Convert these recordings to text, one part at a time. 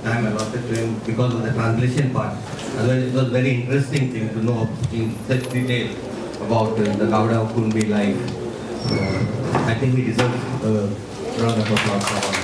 time allotted to him because of the translation part. Otherwise, it was very interesting thing to know in such detail about the Gowda of Kunbi life. I think he deserves a round of applause for all.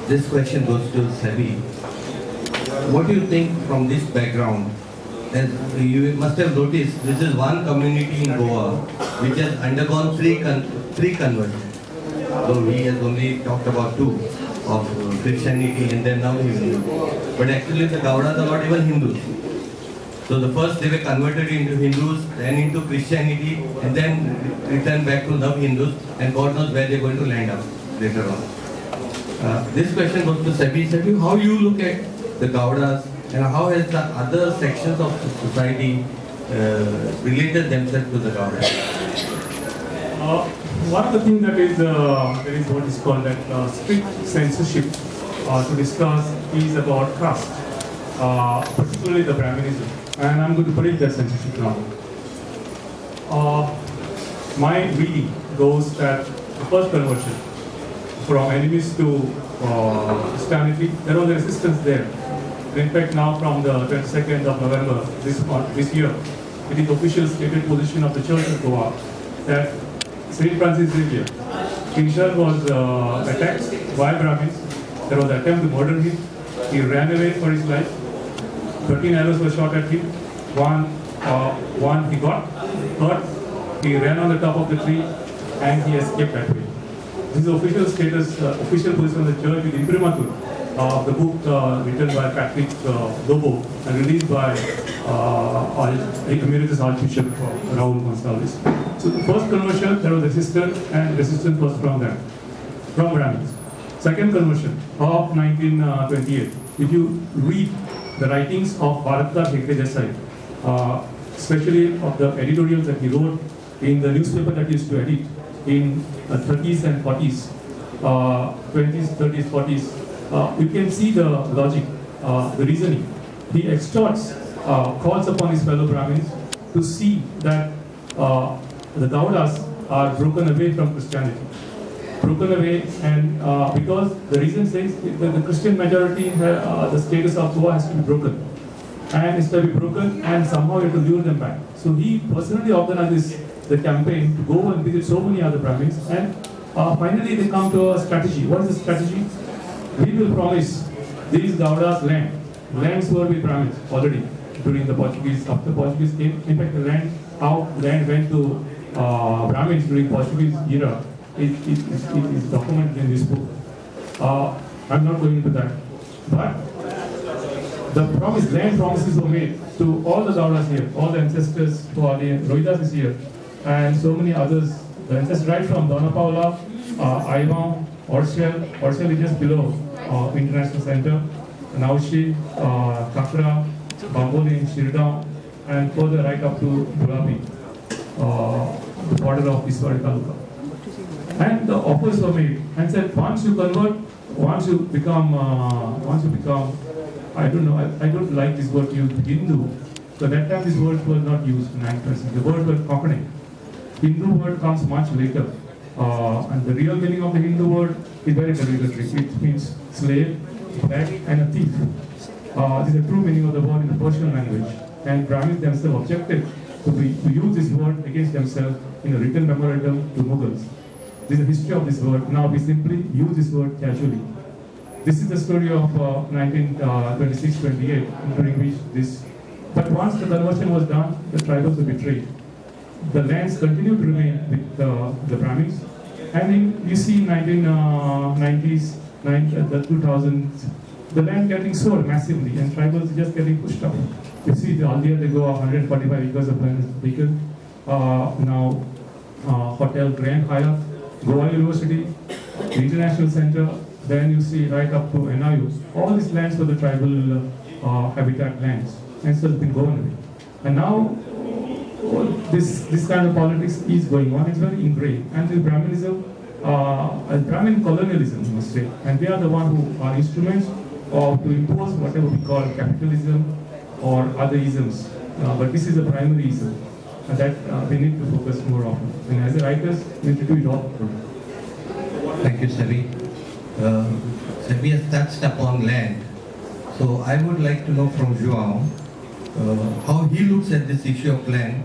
This question goes to Sebi. What do you think from this background? As you must have noticed, this is one community in Goa which has undergone three conversions. Though he has only talked about two, of Christianity and then now Hindu. But actually the Gowdas are not even Hindus. So the first they were converted into Hindus, then into Christianity, and then returned back to the Hindus, and God knows where they're going to land up later on. This question goes to Sebi. Sebi, how you look at the Gowdas and how has the other sections of society related themselves to the Gowdas? One of the things that is there is what is called that strict censorship to discuss is about caste, particularly the Brahminism, and I'm going to break that censorship now. My reading goes that the first conversion from enemies to Christianity, there was a resistance there. In fact, now from the 22nd of November this year, it is official stated position of the Church of Goa that Saint Francis Xavier himself was attacked by Brahmins. There was an attempt to murder him. He ran away for his life. 13 arrows were shot at him. One he got hurt. He ran on the top of the tree and he escaped that way. This is official status, official position of the church with imprimatur of the book written by Patrick Lobo and released by Emeritus Archbishop Raul Gonzalez. So the first conversion, there was resistance, and resistance was from them, from Brahmins. Second conversion of 1928. If you read the writings of Bharatda Hegde Desai, especially of the editorials that he wrote in the newspaper that he used to edit in 30s and 40s, 20s, 30s, 40s, you can see the logic, the reasoning. He extorts, calls upon his fellow Brahmins to see that the Gaudas are broken away from Christianity. Broken away, and because the reason says that the Christian majority, the status of Goa has to be broken. And it's to be broken, and somehow you have to lure them back. So he personally organizes the campaign to go and visit so many other Brahmins, and finally they come to a strategy. What is the strategy? We will promise these Gaudas lands were with Brahmins already during the Portuguese, after the Portuguese came. In fact, how land went to Brahmins during Portuguese era is documented in this book. I'm not going into that. But the land promises were made to all the Gaudas here, all the ancestors who are there. Rohidas is here, and so many others. The ancestors right from Dona Paula, Aivão, Orshel is just below International Center, Naushi, Kakra, Bamboli, Shirdam, and further right up to Bulabi, the border of Iswari Taluka. And the offers were made and said, once you convert, once you become, I don't know, I don't like this word used, Hindu. So that time these words were not used in 9%. The word was Kokane. Hindu word comes much later. And the real meaning of the Hindu word is very derogatory. It means slave, black, and a thief. This is the true meaning of the word in the Persian language. And Brahmins themselves objected to use this word against themselves in a written memorandum to Mughals. This is the history of this word. Now we simply use this word casually. This is the story of 1926-28, during which this. But once the conversion was done, the tribals were betrayed. The lands continued to remain with the Brahmins, and you see in 1990s, the 2000s, the land getting sold massively, and tribals just getting pushed up. You see, earlier they go 145 acres of land is taken. Now, Hotel Grand Hyatt, Goa University, the International Center. Then you see right up to NIU. All these lands were the tribal habitat lands, and so it's been going away. And now this kind of politics is going on. It's very ingrained, and the Brahminism, Brahmin colonialism, you must say, and they are the one who are instruments to impose whatever we call capitalism or other isms. But this is a primary ism, and that we need to focus more on. And as a writers, we need to do it all. Thank you, Sebi. SEBI has touched upon land. So I would like to know from João how he looks at this issue of land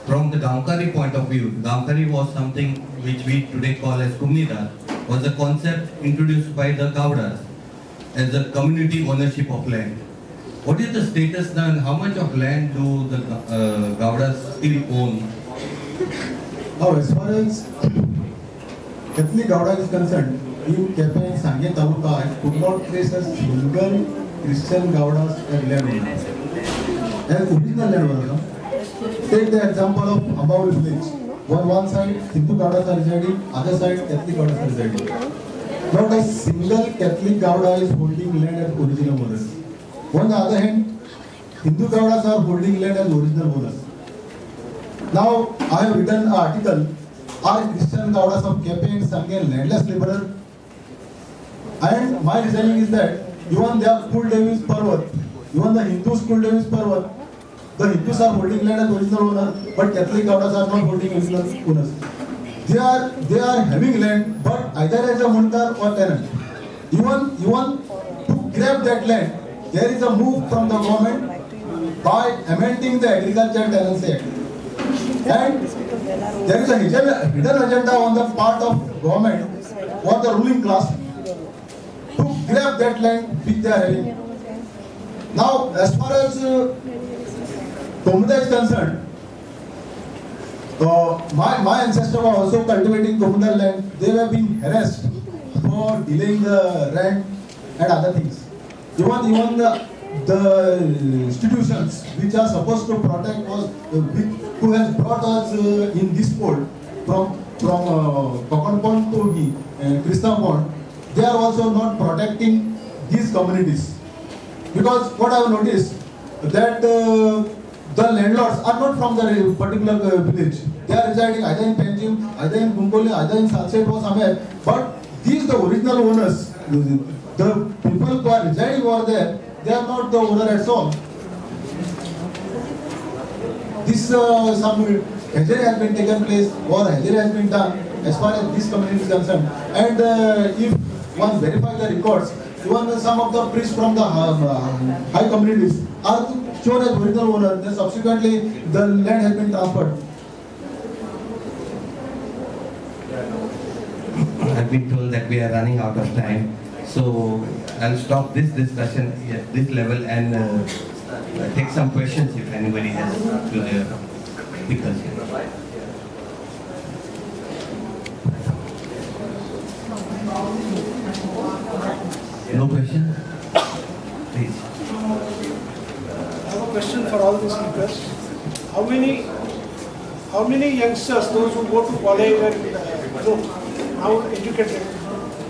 from the Gamkari point of view. Gamkari was something which we today call as Kumnidar, was a concept introduced by the Gaudas as a community ownership of land. What is the status now and how much of land do the Gaudas still own? Now, as far as Ethnic Gauda is concerned, in Kepe and Sangye Taluka, I could not trace a single Christian Gaudas as landowner. As original landowner, take the example of Ambaur village. One side, Hindu Gaudas are residing, other side, Catholic Gaudas are residing. Not a single Catholic Gauda is holding land as original owners. On the other hand, Hindu Gaudas are holding land as original owners. Now, I have written an article, are Christian Gaudas of Kepe and Sangye landless laborer? And my reasoning is that even their school name is Parvat, even the Hindu school name is Parvat, the Hindus are holding land as original owner, but Catholic Gaudas are not holding original owners. They are having land, but either as a muntar or tenant. Even to grab that land, there is a move from the government by amending the Agriculture Tenancy Act. And there is a hidden agenda on the part of government or the ruling class to grab that land which they are having. Now, as far as Komunda is concerned, my ancestors were also cultivating Komunda land. They were being harassed for delaying the rent and other things. Even the institutions which are supposed to protect us, who has brought us in this port from Kokon Pond to Krishna Pond, they are also not protecting these communities. Because what I have noticed that the landlords are not from the particular village. They are residing either in Penjim, either in Kumboli, either in Salshet or somewhere. But these the original owners, the people who are residing over there, they are not the owner at all. This some hazard has been taken place or hazard has been done as far as this community is concerned. And if one verify the records, even some of the priests from the high communities are shown as original owner. Then subsequently the land has been transferred. I've been told that we are running out of time. So I'll stop this discussion at this level and take some questions if anybody has to their speakers. No question? Please. I have a question for all the speakers. How many youngsters, those who go to college and look, now educated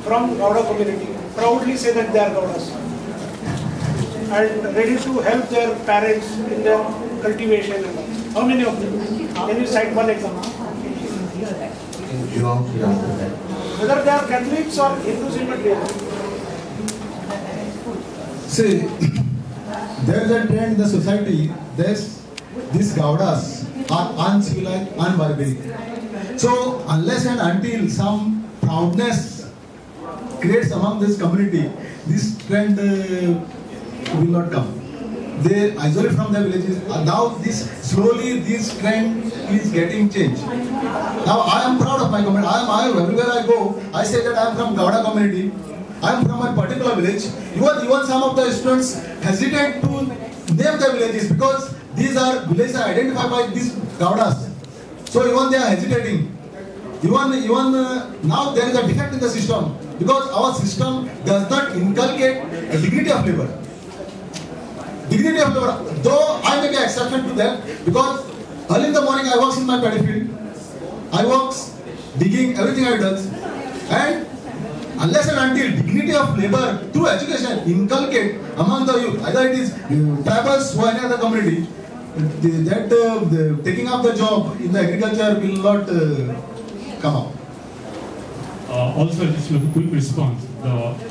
from Gauda community, proudly say that they are Gaudas and ready to help their parents in their cultivation and all. How many of them? Can you cite one example? João should answer that. Whether they are Catholics or Hindus in India. See, there is a trend in the society. These Gaudas are uncivilized, unbarbaric. So unless and until some proudness creates among this community, this trend will not come. They isolate from their villages. Now slowly this trend is getting changed. Now I am proud of my community. Everywhere I go, I say that I am from Gauda community. I am from a particular village. Even some of the students hesitate to name their villages because these are villages identified by these Gaudas. So even they are hesitating. Even now there is a defect in the system because our system does not inculcate a dignity of labor. Dignity of labor. Though I make an exception to that because early in the morning I work in my paddy field. I work digging everything I do, and unless and until dignity of labor through education inculcate among the youth, either it is tribals or any other community, that taking up the job in the agriculture will not come up. Also, just a quick response.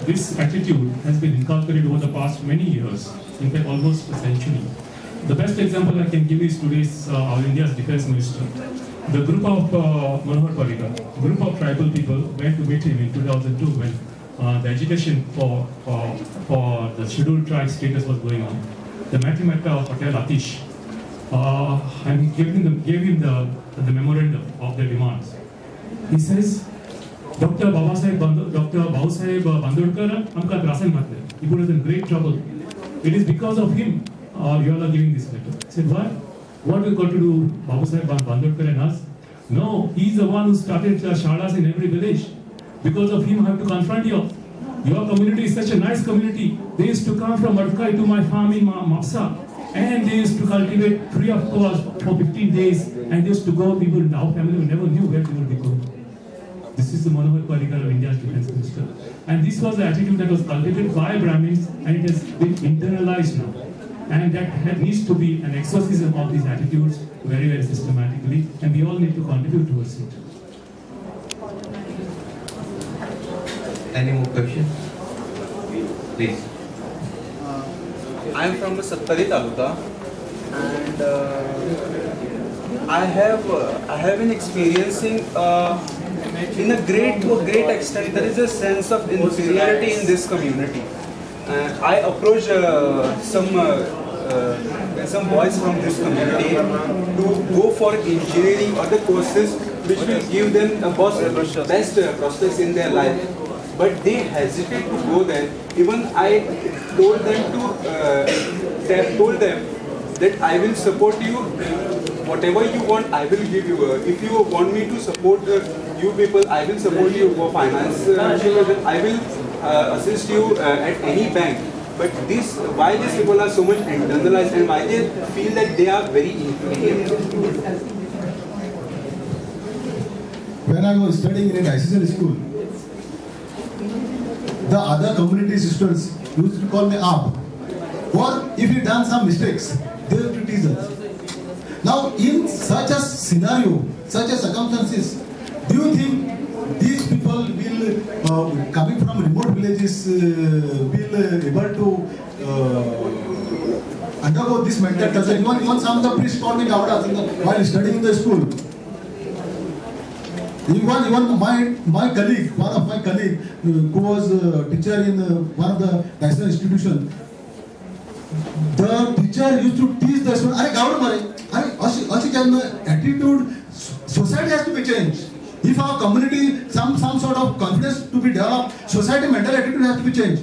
This attitude has been inculcated over the past many years, in fact almost a century. The best example I can give is today's our India's defense minister. The group of Manohar Parrikar, group of tribal people went to meet him in 2002 when the agitation for the scheduled tribe status was going on, the Mathemata of Patel Atish, and gave him the memorandum of their demands. He says, Dr. Babasaheb Bandodkar, amka trasan matle. He put us in great trouble. It is because of him you all are giving this letter. I said, why? What we got to do, Babasaheb Bandodkar and us? No, he's the one who started shalas in every village. Because of him, I have to confront you. Your community is such a nice community. They used to come from Madkai to my farm in Mapsa, and they used to cultivate free of cost for 15 days, and they used to go, people in our family never knew where they would be going. This is the Manohar Parrikar of India's defense minister. And this was the attitude that was cultivated by Brahmins, and it has been internalized now. And that needs to be an exorcism of these attitudes very, very systematically, and we all need to contribute towards it. Any more questions? Please. I am from the Sattari Taluka, and I have been experiencing in a to a great extent there is a sense of inferiority in this community. I approached some boys from this community to go for engineering or the courses which will give them a best prospects in their life. But they hesitate to go there. Even I told them that I will support you. Whatever you want, I will give you. If you want me to support you people, I will support you for finance. I will assist you at any bank. But why these people are so much internalized and why they feel that they are very inferior? When I was studying in an ICSL school, the other community sisters used to call me up. Or if we done some mistakes, they will criticize us. Now, in such a scenario, such a circumstances, do you think these people will, coming from remote villages, will able to undergo this mental torture? Even some of the priests called me Gaudas while studying in the school. Even my colleague, one of my colleague, who was a teacher in one of the national institutions, the teacher used to teach the student, "Are Gauda mare, attitude, society has to be changed. If our community, some sort of confidence to be developed, society mental attitude has to be changed.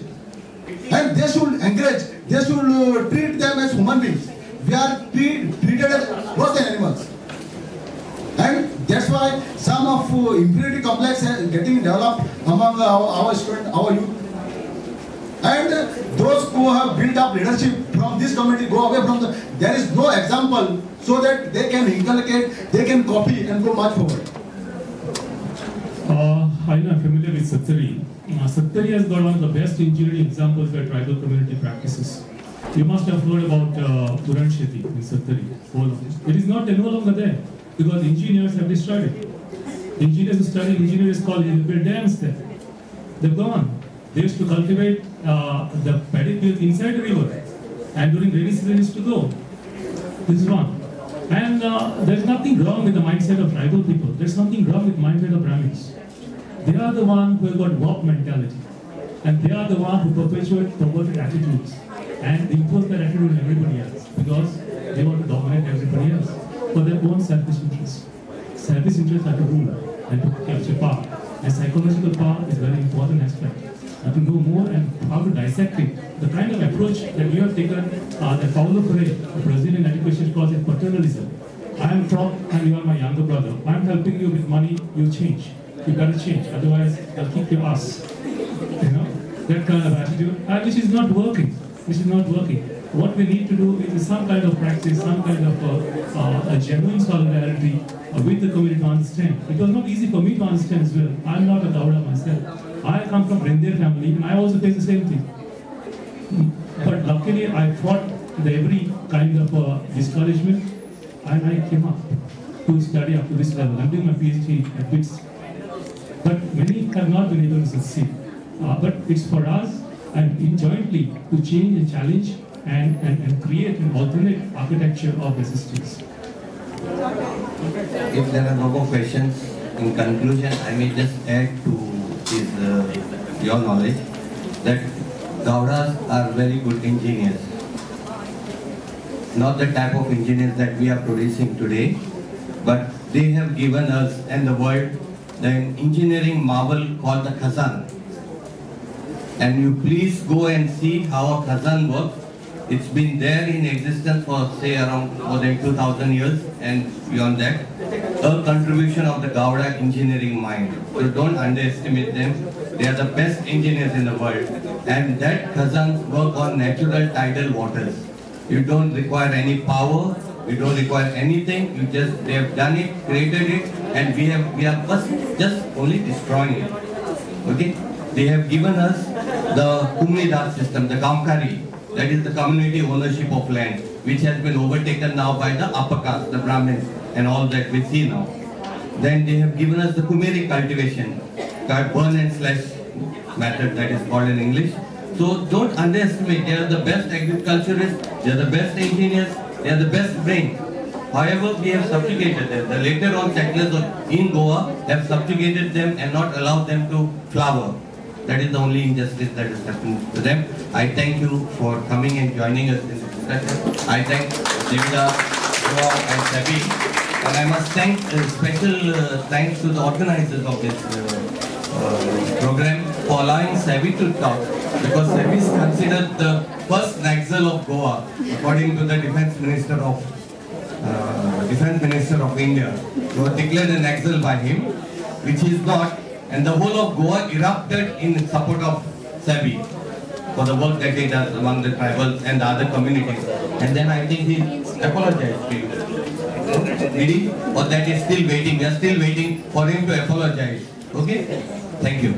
And they should encourage, they should treat them as human beings. We are treated as worse than animals. And that's why some of inferiority complex is getting developed among our students, our youth. And those who have built up leadership from this community go away from there is no example so that they can inculcate, they can copy and go much forward. I'm familiar with Sattari. Sattari has got one of the best engineering examples where tribal community practices. You must have heard about Puran Sheti in Sattari. It is no longer there because engineers have destroyed it. Engineers who study engineers college build dams there. They're gone. They used to cultivate the paddy fields inside the river, and during rainy season used to go. This is wrong. And there's nothing wrong with the mindset of tribal people. There's something wrong with the mindset of Brahmins. They are the ones who have got warped mentality. And they are the ones who perpetuate perverted attitudes and impose their attitude on everybody else because they want to dominate everybody else for their own selfish interests. Selfish interests are to rule and to capture power. And psychological power is a very important aspect. And to know more and how to dissect it, the kind of approach that you have taken, that Paulo Freire, the Brazilian education, calls it paternalism. I am top and you are my younger brother. I am helping you with money, you change. You gotta change, otherwise I'll kick your ass. You know, that kind of attitude, which is not working. What we need to do is some kind of practice, some kind of a genuine solidarity with the community to understand. It was not easy for me to understand as well. I'm not a Gauda myself. I come from Render family and I also face the same thing. But luckily I fought every kind of discouragement and I came up to study up to this level. I'm doing my PhD at BITS. But many have not been able to succeed. But it's for us and jointly to change and challenge and create an alternate architecture of resistance. If there are no more questions, in conclusion, I may just add to his your knowledge, that Gowdas are very good engineers. Not the type of engineers that we are producing today, but they have given us and the world the engineering marvel called the Khazan. And you please go and see how a Khazan works. It's been there in existence for say around more than 2000 years and beyond that. A contribution of the Gowda engineering mind. So don't underestimate them. They are the best engineers in the world. And that Khazans work on natural tidal waters. You don't require any power, you don't require anything, they have done it, created it, and we are just only destroying it. Okay? They have given us the Kumnidar system, the Gamkari, that is the community ownership of land, which has been overtaken now by the upper caste, the Brahmins, and all that we see now. Then they have given us the Kumeri cultivation, burn and slash method that is called in English. So don't underestimate, they are the best agriculturists, they are the best engineers, they are the best brain. However, we have subjugated them. The later on settlers in Goa have subjugated them and not allowed them to flower. That is the only injustice that has happened to them. I thank you for coming and joining us in this discussion. I thank Devida, Goa and Sabi. And I must thank special thanks to the organizers of this program for allowing Sabi to talk. Because Sabi is considered the first Naxal of Goa, according to the Defence Minister of India. He was declared a Naxal by him, which is not, and the whole of Goa erupted in support of Sabi for the work that he does among the tribals and the other communities. And then I think he apologized to you. Did he? Or that is still waiting? We are still waiting for him to apologize. Okay? Thank you.